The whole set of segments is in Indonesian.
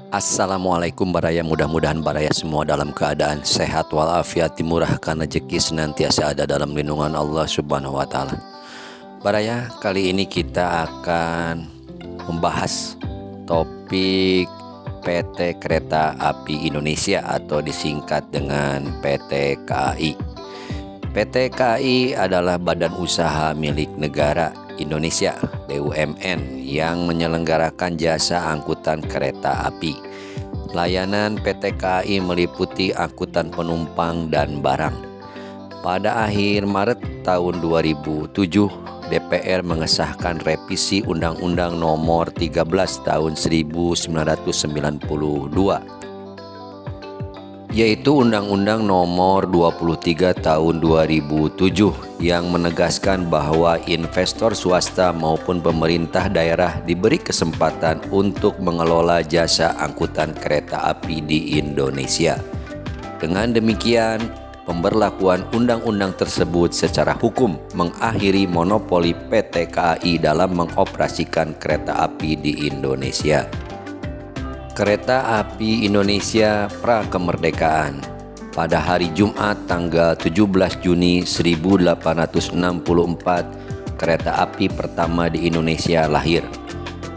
Assalamualaikum Baraya, mudah-mudahan Baraya semua dalam keadaan sehat walafiat, dimurahkan rezeki, senantiasa ada dalam lindungan Allah Subhanahu wa taala. Baraya, kali ini kita akan membahas topik PT Kereta Api Indonesia atau disingkat dengan PT KAI. PT KAI adalah badan usaha milik negara Indonesia (BUMN) yang menyelenggarakan jasa angkutan kereta api. Layanan PT KAI meliputi angkutan penumpang dan barang. Pada akhir Maret tahun 2007, DPR mengesahkan revisi Undang-Undang Nomor 13 Tahun 1992, yaitu Undang-Undang Nomor 23 Tahun 2007 yang menegaskan bahwa investor swasta maupun pemerintah daerah diberi kesempatan untuk mengelola jasa angkutan kereta api di Indonesia. Dengan demikian, pemberlakuan undang-undang tersebut secara hukum mengakhiri monopoli PT KAI dalam mengoperasikan kereta api di Indonesia. Kereta Api Indonesia Prakemerdekaan. Pada hari Jumat tanggal 17 Juni 1864, kereta api pertama di Indonesia lahir.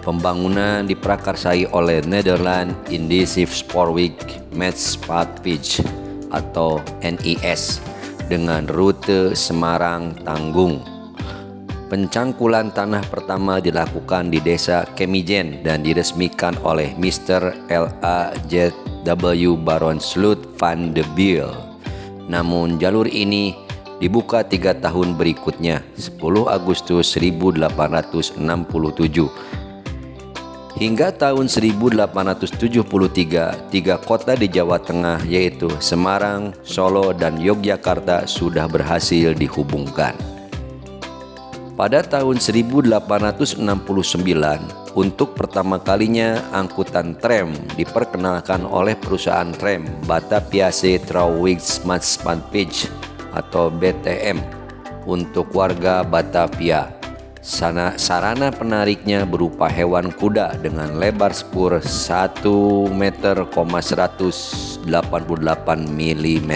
Pembangunan diprakarsai oleh Nederland Indische Spoorweg Maatschappij atau NIS dengan rute Semarang-Tanggung. Pencangkulan tanah pertama dilakukan di desa Kemijen dan diresmikan oleh Mr. L.A.J.W. Baron Sloot van de Biel. Namun jalur ini dibuka 3 tahun berikutnya, 10 Agustus 1867. Hingga tahun 1873, 3 kota di Jawa Tengah yaitu Semarang, Solo, dan Yogyakarta sudah berhasil dihubungkan. Pada tahun 1869, untuk pertama kalinya angkutan tram diperkenalkan oleh perusahaan tram Bataviase Trouwrigsmaatschappij atau BTM untuk warga Batavia. Sarana penariknya berupa hewan kuda dengan lebar spur 1,188 mm.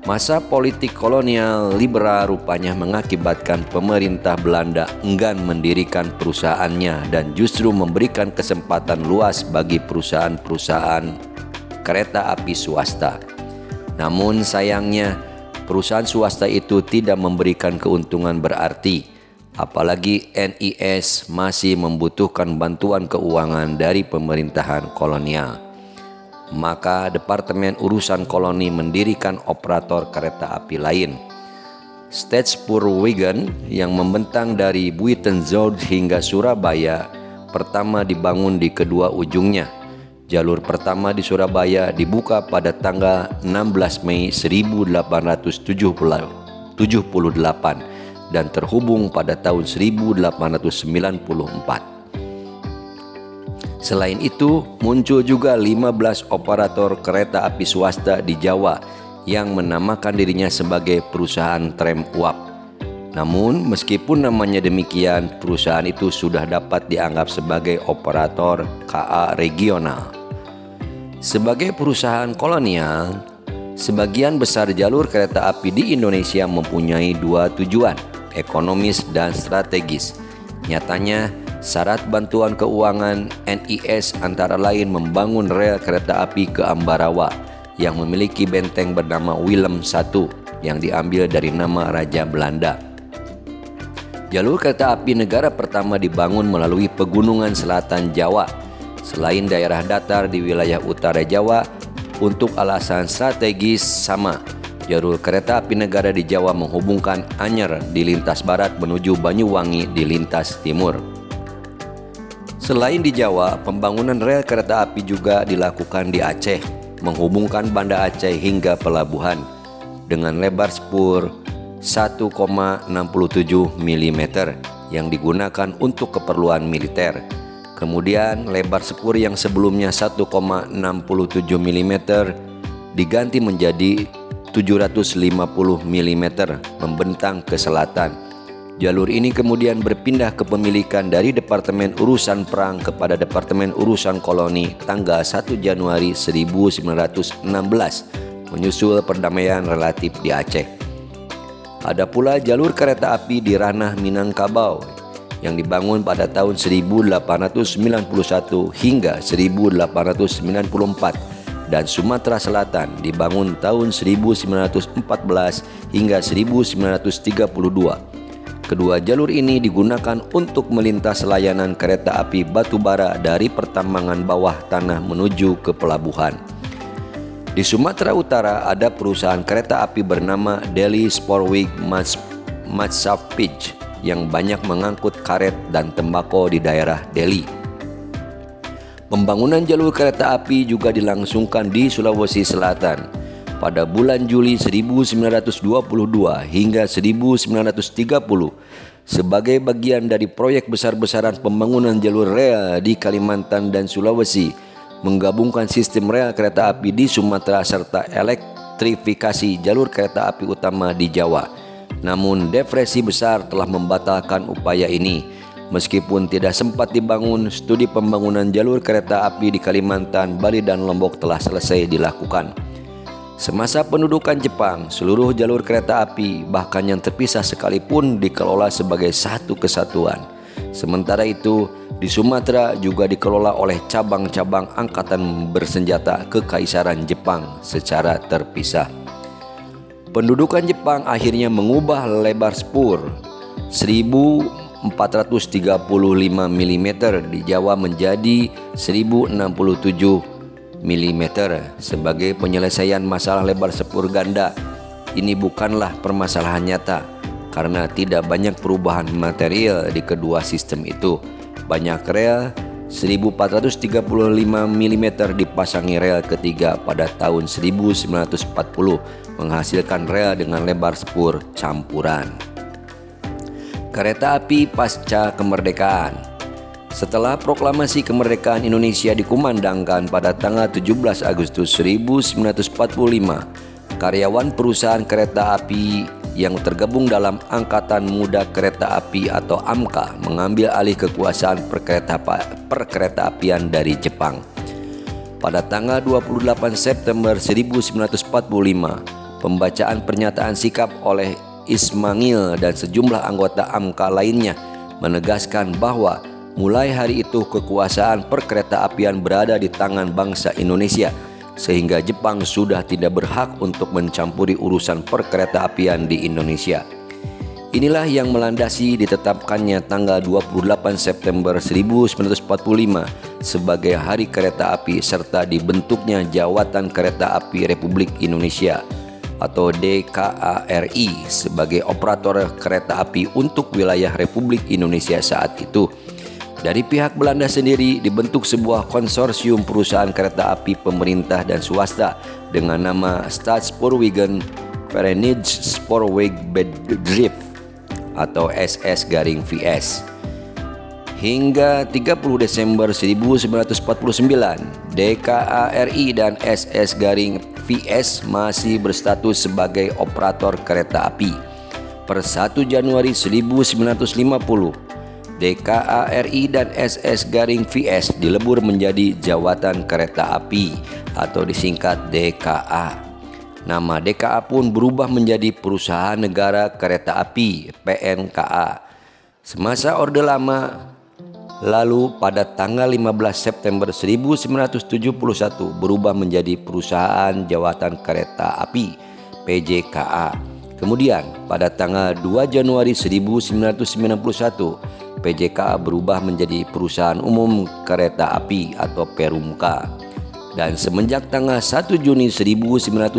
Masa politik kolonial liberal rupanya mengakibatkan pemerintah Belanda enggan mendirikan perusahaannya dan justru memberikan kesempatan luas bagi perusahaan-perusahaan kereta api swasta. Namun sayangnya, perusahaan swasta itu tidak memberikan keuntungan berarti, apalagi NIS masih membutuhkan bantuan keuangan dari pemerintahan kolonial. Maka Departemen Urusan Koloni mendirikan operator kereta api lain, Stadspoorwegen, yang membentang dari Buitenzorg hingga Surabaya. Pertama dibangun di kedua ujungnya. Jalur pertama di Surabaya dibuka pada tanggal 16 Mei 1878 dan terhubung pada tahun 1894. Selain itu, muncul juga 15 operator kereta api swasta di Jawa yang menamakan dirinya sebagai perusahaan tram uap. Namun, meskipun namanya demikian, perusahaan itu sudah dapat dianggap sebagai operator KA regional. Sebagai perusahaan kolonial, sebagian besar jalur kereta api di Indonesia mempunyai 2 tujuan, ekonomis dan strategis. Nyatanya, syarat bantuan keuangan NIS antara lain membangun rel kereta api ke Ambarawa yang memiliki benteng bernama Willem I yang diambil dari nama Raja Belanda. Jalur kereta api negara pertama dibangun melalui pegunungan selatan Jawa, selain daerah datar di wilayah utara Jawa. Untuk alasan strategis sama, jalur kereta api negara di Jawa menghubungkan Anyer di lintas barat menuju Banyuwangi di lintas timur. Selain di Jawa, pembangunan rel kereta api juga dilakukan di Aceh, menghubungkan Banda Aceh hingga pelabuhan dengan lebar spur 1,67 mm yang digunakan untuk keperluan militer. Kemudian lebar spur yang sebelumnya 1,67 mm diganti menjadi 750 mm membentang ke selatan. Jalur ini kemudian berpindah kepemilikan dari Departemen Urusan Perang kepada Departemen Urusan Koloni tanggal 1 Januari 1916, menyusul perdamaian relatif di Aceh. Ada pula jalur kereta api di ranah Minangkabau yang dibangun pada tahun 1891 hingga 1894 dan Sumatera Selatan dibangun tahun 1914 hingga 1932. Kedua jalur ini digunakan untuk melintas layanan kereta api batubara dari pertambangan bawah tanah menuju ke pelabuhan. Di Sumatera Utara ada perusahaan kereta api bernama Delhi Sportweg Matsapij yang banyak mengangkut karet dan tembakau di daerah Delhi. Pembangunan jalur kereta api juga dilangsungkan di Sulawesi Selatan pada bulan Juli 1922 hingga 1930 sebagai bagian dari proyek besar-besaran pembangunan jalur rel di Kalimantan dan Sulawesi, menggabungkan sistem rel kereta api di Sumatera serta elektrifikasi jalur kereta api utama di Jawa. Namun depresi besar telah membatalkan upaya ini. Meskipun tidak sempat dibangun, studi pembangunan jalur kereta api di Kalimantan, Bali dan Lombok telah selesai dilakukan. Semasa pendudukan Jepang, seluruh jalur kereta api, bahkan yang terpisah sekalipun, dikelola sebagai satu kesatuan. Sementara itu, di Sumatera juga dikelola oleh cabang-cabang angkatan bersenjata Kekaisaran Jepang secara terpisah. Pendudukan Jepang akhirnya mengubah lebar spur 1435 mm di Jawa menjadi 1067 mm sebagai penyelesaian masalah lebar spur ganda. Ini bukanlah permasalahan nyata karena tidak banyak perubahan material di kedua sistem itu. Banyak rel 1435 mm dipasangi rel ketiga pada tahun 1940, menghasilkan rel dengan lebar spur campuran. Kereta api pasca kemerdekaan. Setelah proklamasi kemerdekaan Indonesia dikumandangkan pada tanggal 17 Agustus 1945, karyawan perusahaan kereta api yang tergabung dalam Angkatan Muda Kereta Api atau AMKA mengambil alih kekuasaan perkereta-apian dari Jepang. Pada tanggal 28 September 1945, pembacaan pernyataan sikap oleh Ismangil dan sejumlah anggota AMKA lainnya menegaskan bahwa mulai hari itu kekuasaan perkereta-apian berada di tangan bangsa Indonesia, sehingga Jepang sudah tidak berhak untuk mencampuri urusan perkereta-apian di Indonesia. Inilah yang melandasi ditetapkannya tanggal 28 September 1945 sebagai Hari Kereta Api serta dibentuknya Jawatan Kereta Api Republik Indonesia atau DKARI sebagai operator kereta api untuk wilayah Republik Indonesia saat itu. Dari pihak Belanda sendiri dibentuk sebuah konsorsium perusahaan kereta api pemerintah dan swasta dengan nama Staatspoorwegen Verenigd Spoorwegbedrijf atau SS-VS. Hingga 30 Desember 1949, DKARI dan SS-VS masih berstatus sebagai operator kereta api. Per 1 Januari 1950, DKARI dan SS-VS dilebur menjadi Jawatan Kereta Api atau disingkat DKA. Nama DKA pun berubah menjadi Perusahaan Negara Kereta Api (PNKA). Semasa Orde Lama lalu pada tanggal 15 September 1971 berubah menjadi Perusahaan Jawatan Kereta Api (PJKA). Kemudian pada tanggal 2 Januari 1991 PJKA berubah menjadi Perusahaan Umum Kereta Api atau Perumka. Dan semenjak tanggal 1 Juni 1999,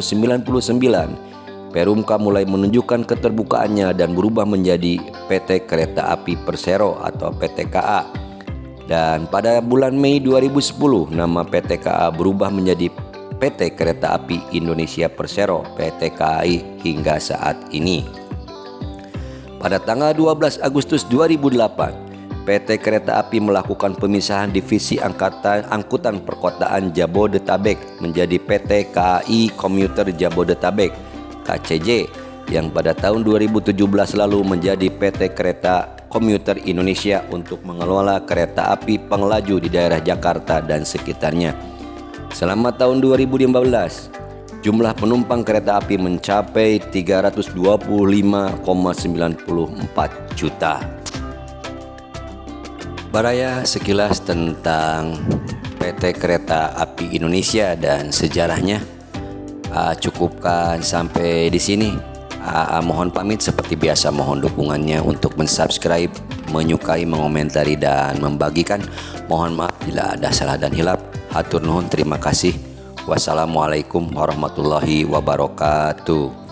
Perumka mulai menunjukkan keterbukaannya dan berubah menjadi PT Kereta Api Persero atau PTKA. Dan pada bulan Mei 2010, nama PTKA berubah menjadi PT Kereta Api Indonesia Persero (PTKAI) hingga saat ini. Pada tanggal 12 Agustus 2008, PT Kereta Api melakukan pemisahan divisi angkutan perkotaan Jabodetabek menjadi PT KAI Komuter Jabodetabek (KCJ) yang pada tahun 2017 lalu menjadi PT Kereta Komuter Indonesia untuk mengelola kereta api pengelaju di daerah Jakarta dan sekitarnya. Selama tahun 2015, jumlah penumpang kereta api mencapai 325,94 juta. Baraya sekilas tentang PT Kereta Api Indonesia dan sejarahnya. Cukupkan sampai di sini. Mohon pamit, seperti biasa mohon dukungannya untuk mensubscribe, menyukai, mengomentari, dan membagikan. Mohon maaf bila ada salah dan hilap. Hatur nuhun, terima kasih. Wassalamualaikum warahmatullahi wabarakatuh.